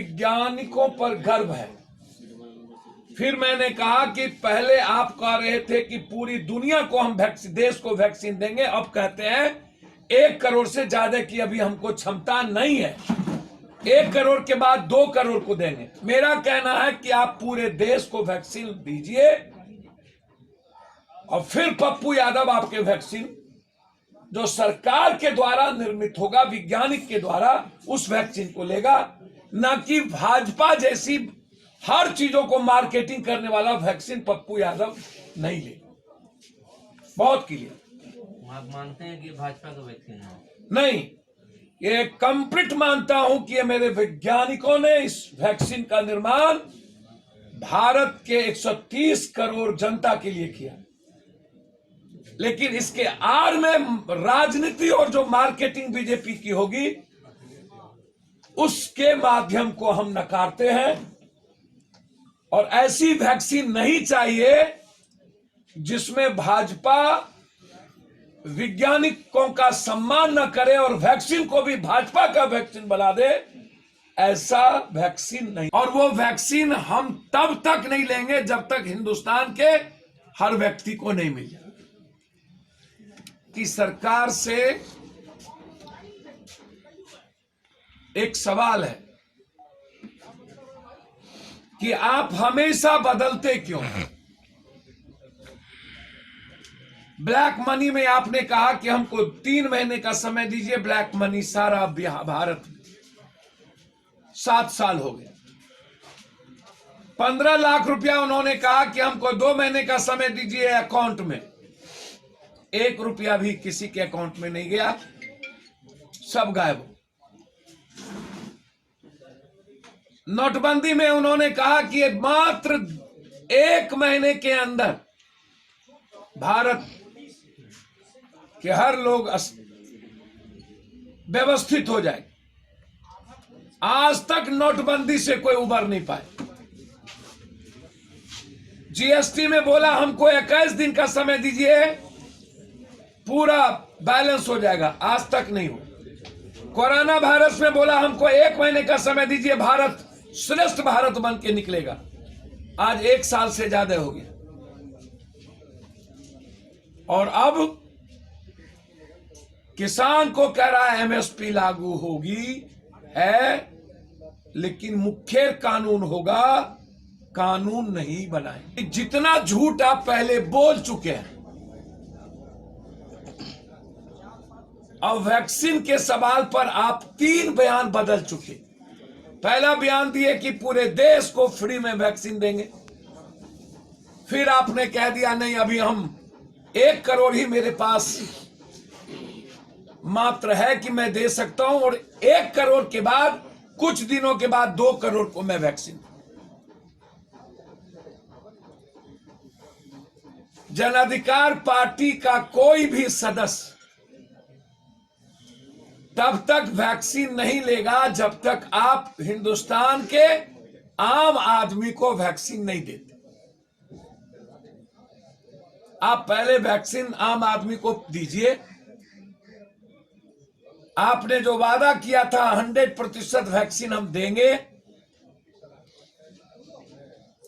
वैज्ञानिकों पर गर्व है। फिर मैंने कहा कि पहले आप कह रहे थे कि पूरी दुनिया को हम देश को वैक्सीन देंगे, अब कहते हैं 1 करोड़ से ज्यादा की अभी हमको क्षमता नहीं है, 1 करोड़ के बाद 2 करोड़ को देंगे। मेरा कहना है कि आप पूरे देश को वैक्सीन दीजिए और फिर पप्पू यादव आपके वैक्सीन जो सरकार के द्वारा निर्मित होगा, वैज्ञानिक के द्वारा, उस वैक्सीन को लेगा, न कि भाजपा जैसी हर चीजों को मार्केटिंग करने वाला वैक्सीन पप्पू यादव नहीं लेगा। बहुत क्लियर। आप मानते हैं कि भाजपा का वैक्सीन है? नहीं, ये कंप्लीट मानता हूं कि ये मेरे वैज्ञानिकों ने इस वैक्सीन का निर्माण भारत के 130 करोड़ जनता के लिए किया, लेकिन इसके आड़ में राजनीति और जो मार्केटिंग बीजेपी की होगी उसके माध्यम को हम नकारते हैं। और ऐसी वैक्सीन नहीं चाहिए जिसमें भाजपा वैज्ञानिकों का सम्मान न करे और वैक्सीन को भी भाजपा का वैक्सीन बना दे, ऐसा वैक्सीन नहीं। और वो वैक्सीन हम तब तक नहीं लेंगे जब तक हिंदुस्तान के हर व्यक्ति को नहीं मिल जाए। कि सरकार से एक सवाल है कि आप हमेशा बदलते क्यों? ब्लैक मनी में आपने कहा कि हमको 3 महीने का समय दीजिए, ब्लैक मनी सारा भारत में 7 साल हो गए। 15 लाख रुपया उन्होंने कहा कि हमको 2 महीने का समय दीजिए अकाउंट में, 1 रुपया भी किसी के अकाउंट में नहीं गया, सब गायब। नोटबंदी में उन्होंने कहा कि मात्र 1 महीने के अंदर भारत के हर लोग व्यवस्थित हो जाए। आज तक नोटबंदी से कोई उबर नहीं पाए। जीएसटी में बोला हमको 21 दिन का समय दीजिए, पूरा बैलेंस हो जाएगा, आज तक नहीं हो। कोरोना वायरस में बोला हमको 1 महीने का समय दीजिए, भारत श्रेष्ठ भारत बन के निकलेगा, आज 1 साल से ज्यादा हो गया। और अब किसान को कह रहा है एमएसपी लागू होगी है, लेकिन मुख्य कानून होगा, कानून नहीं बनाए। जितना झूठ आप पहले बोल चुके हैं, अब वैक्सीन के सवाल पर आप 3 बयान बदल चुके। पहला बयान दिए कि पूरे देश को फ्री में वैक्सीन देंगे, फिर आपने कह दिया नहीं, अभी हम 1 करोड़ ही मेरे पास मात्र है कि मैं दे सकता हूं, और 1 करोड़ के बाद कुछ दिनों के बाद 2 करोड़ को मैं वैक्सीन। जन अधिकार पार्टी का कोई भी सदस्य तब तक वैक्सीन नहीं लेगा जब तक आप हिंदुस्तान के आम आदमी को वैक्सीन नहीं देते। आप पहले वैक्सीन आम आदमी को दीजिए। आपने जो वादा किया था 100% वैक्सीन हम देंगे,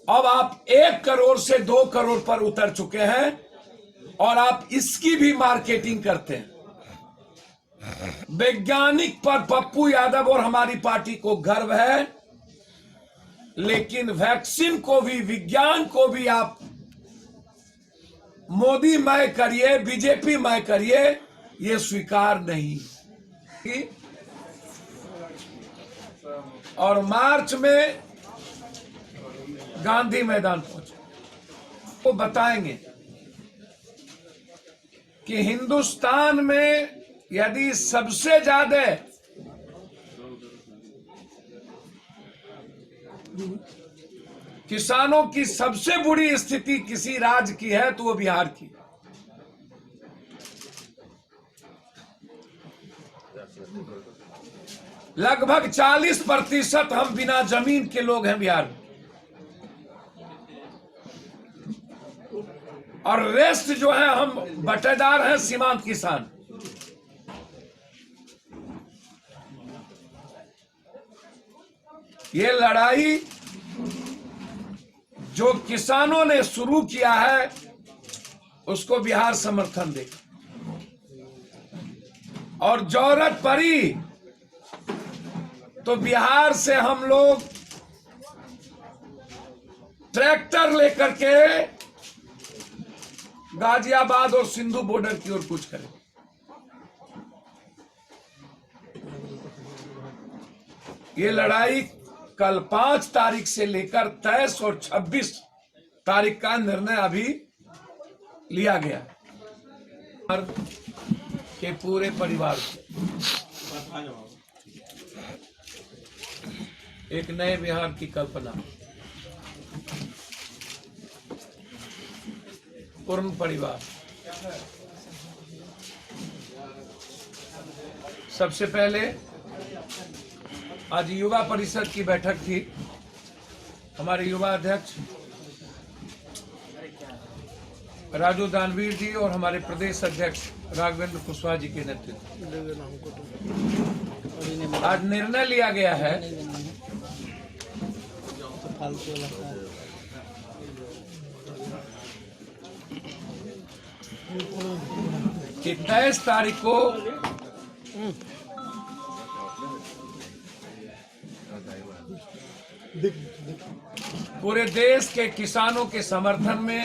अब आप 1 करोड़ से 2 करोड़ पर उतर चुके हैं और आप इसकी भी मार्केटिंग करते हैं। वैज्ञानिक पर पप्पू यादव और हमारी पार्टी को गर्व है, लेकिन वैक्सीन को भी, विज्ञान को भी आप मोदी मय करिए, बीजेपी मय करिए, ये स्वीकार नहीं। और मार्च में गांधी मैदान पहुंचे तो बताएंगे कि हिंदुस्तान में यदि सबसे ज्यादा किसानों की सबसे बुरी स्थिति किसी राज्य की है तो वो बिहार की। लगभग 40% हम बिना जमीन के लोग हैं बिहार में, और रेस्ट जो है हम बटेदार हैं, सीमांत किसान। ये लड़ाई जो किसानों ने शुरू किया है उसको बिहार समर्थन देगा, और जरूरत पड़ी तो बिहार से हम लोग ट्रैक्टर लेकर के गाजियाबाद और सिंधु बॉर्डर की ओर कूच करें। ये लड़ाई कल 5 तारीख से लेकर 23 और 26 तारीख का निर्णय अभी लिया गया के पूरे परिवार को एक नए बिहार की कल्पना, पूर्ण परिवार। सबसे पहले आज युवा परिषद की बैठक थी। हमारे युवा अध्यक्ष राजू दानवीर जी और हमारे प्रदेश अध्यक्ष राघवेंद्र कुशवाहा जी के नेतृत्व आज निर्णय लिया गया है कि 23 तारीख को पूरे देश के किसानों के समर्थन में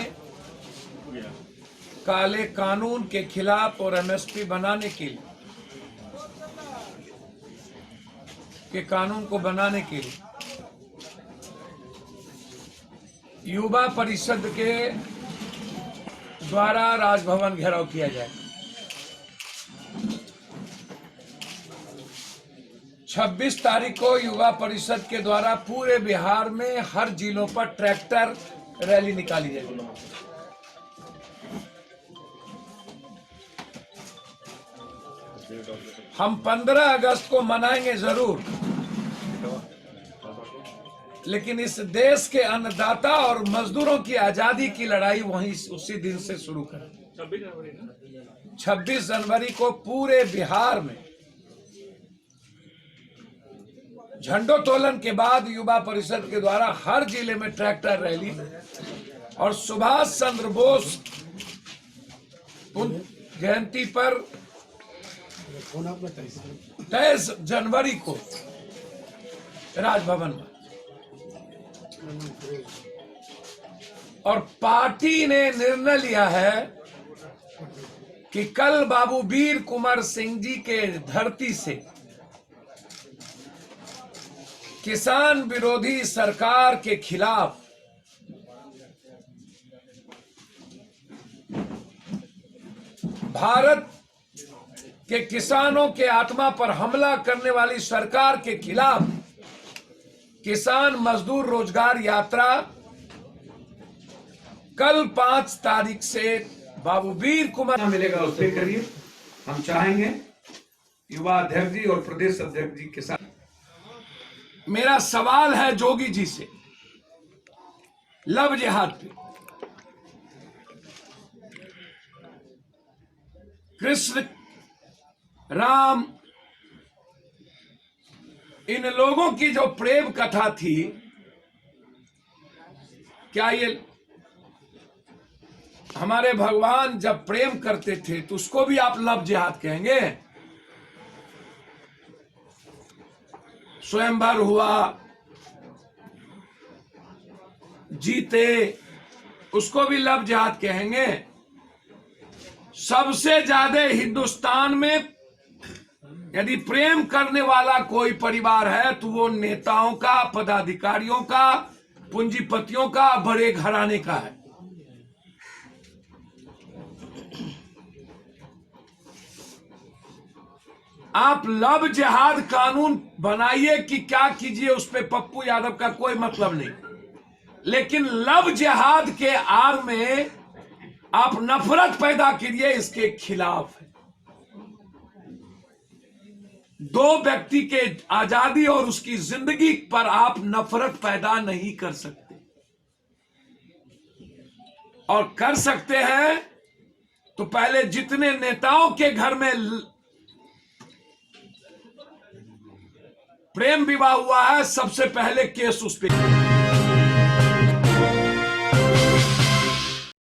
काले कानून के खिलाफ और एमएसपी बनाने के कानून को बनाने के लिए युवा परिषद के द्वारा राजभवन घेराव किया जाए। 26 तारीख को युवा परिषद के द्वारा पूरे बिहार में हर जिलों पर ट्रैक्टर रैली निकाली जाएगी। हम 15 अगस्त को मनाएंगे जरूर, लेकिन इस देश के अन्नदाता और मजदूरों की आजादी की लड़ाई वहीं उसी दिन से शुरू करें। 26 जनवरी को पूरे बिहार में झंडोत्तोलन के बाद युवा परिषद के द्वारा हर जिले में ट्रैक्टर रैली और सुभाष चंद्र बोस जयंती पर 23 जनवरी को राजभवन में। और पार्टी ने निर्णय लिया है कि कल बाबू वीर कुंवर सिंह जी के धरती से किसान विरोधी सरकार के खिलाफ भारत के किसानों के आत्मा पर हमला करने वाली सरकार के खिलाफ किसान मजदूर रोजगार यात्रा कल 5 तारीख से बाबू वीर कुंवर मिलेगा उसके करिए। हम चाहेंगे युवा अध्यक्ष जी और प्रदेश अध्यक्ष जी के साथ मेरा सवाल है जोगी जी से, लव जिहाद पे कृष्ण राम इन लोगों की जो प्रेम कथा थी, क्या ये हमारे भगवान जब प्रेम करते थे तो उसको भी आप लव जिहाद कहेंगे? स्वयंवर हुआ, जीते, उसको भी लव जिहाद कहेंगे? सबसे ज्यादा हिंदुस्तान में यदि प्रेम करने वाला कोई परिवार है तो वो नेताओं का, पदाधिकारियों का, पूंजीपतियों का, बड़े घराने का है। आप लव जिहाद कानून बनाइए कि क्या कीजिए, उस पे पप्पू यादव का कोई मतलब नहीं, लेकिन लव जिहाद के आड़ में आप नफरत पैदा कीजिए, इसके खिलाफ है। दो व्यक्ति के आजादी और उसकी जिंदगी पर आप नफरत पैदा नहीं कर सकते, और कर सकते हैं तो पहले जितने नेताओं के घर में प्रेम विवाह हुआ है, सबसे पहले केस उस पे